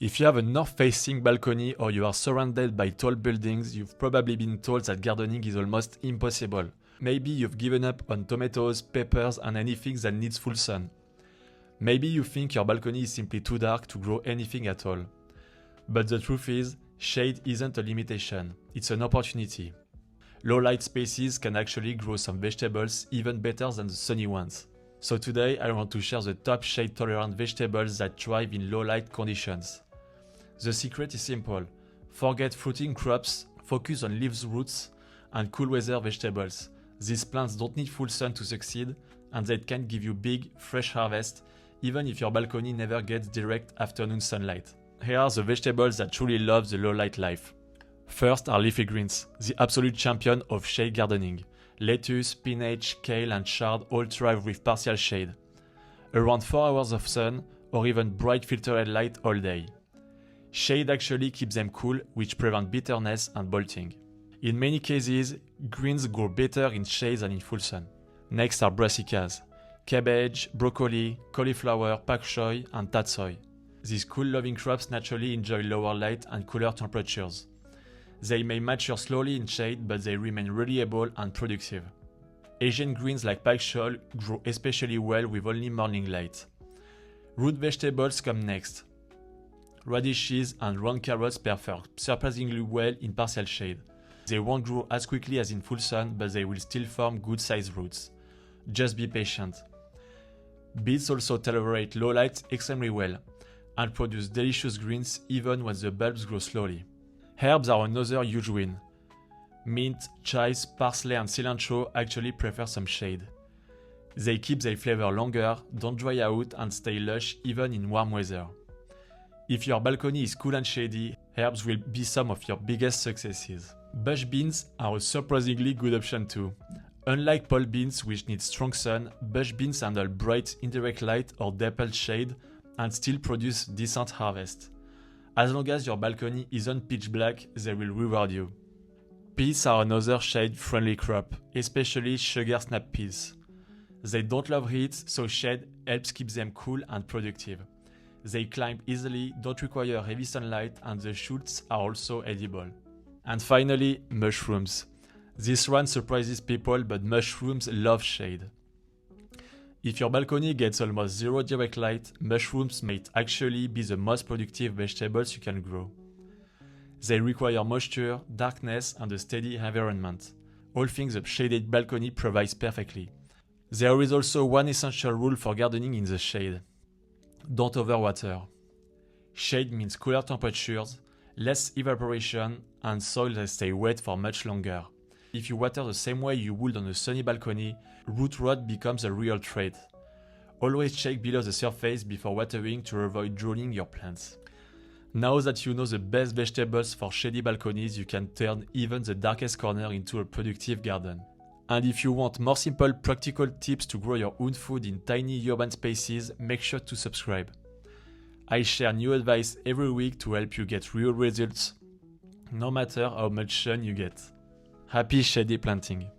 If you have a north-facing balcony or you are surrounded by tall buildings, you've probably been told that gardening is almost impossible. Maybe you've given up on tomatoes, peppers, and anything that needs full sun. Maybe you think your balcony is simply too dark to grow anything at all. But the truth is, shade isn't a limitation, it's an opportunity. Low-light spaces can actually grow some vegetables even better than the sunny ones. So today I want to share the top shade-tolerant vegetables that thrive in low-light conditions. The secret is simple. Forget fruiting crops, focus on leaves, roots, and cool weather vegetables. These plants don't need full sun to succeed, and they can give you big, fresh harvest, even if your balcony never gets direct afternoon sunlight. Here are the vegetables that truly love the low-light life. First are leafy greens, the absolute champion of shade gardening. Lettuce, spinach, kale, and chard all thrive with partial shade. Around 4 hours of sun, or even bright filtered light all day. Shade actually keeps them cool, which prevents bitterness and bolting. In many cases, greens grow better in shade than in full sun. Next are brassicas, cabbage, broccoli, cauliflower, pak choy, and tatsoi. These cool-loving crops naturally enjoy lower light and cooler temperatures. They may mature slowly in shade, but they remain reliable and productive. Asian greens like pak choy grow especially well with only morning light. Root vegetables come next. Radishes and round carrots perform surprisingly well in partial shade. They won't grow as quickly as in full sun, but they will still form good-sized roots. Just be patient. Beets also tolerate low light extremely well and produce delicious greens even when the bulbs grow slowly. Herbs are another huge win. Mint, chives, parsley, and cilantro actually prefer some shade. They keep their flavor longer, don't dry out, and stay lush even in warm weather. If your balcony is cool and shady, herbs will be some of your biggest successes. Bush beans are a surprisingly good option too. Unlike pole beans which need strong sun, bush beans handle bright indirect light or dappled shade and still produce decent harvest. As long as your balcony isn't pitch black, they will reward you. Peas are another shade-friendly crop, especially sugar snap peas. They don't love heat, so shade helps keep them cool and productive. They climb easily, don't require heavy sunlight, and the shoots are also edible. And finally, mushrooms. This one surprises people, but mushrooms love shade. If your balcony gets almost zero direct light, mushrooms may actually be the most productive vegetables you can grow. They require moisture, darkness, and a steady environment, all things a shaded balcony provides perfectly. There is also one essential rule for gardening in the shade. Don't overwater. Shade means cooler temperatures, less evaporation, and soil that stay wet for much longer. If you water the same way you would on a sunny balcony, root rot becomes a real threat. Always check below the surface before watering to avoid drowning your plants. Now that you know the best vegetables for shady balconies, you can turn even the darkest corner into a productive garden. And if you want more simple, practical tips to grow your own food in tiny urban spaces, make sure to subscribe. I share new advice every week to help you get real results, no matter how much sun you get. Happy shady planting!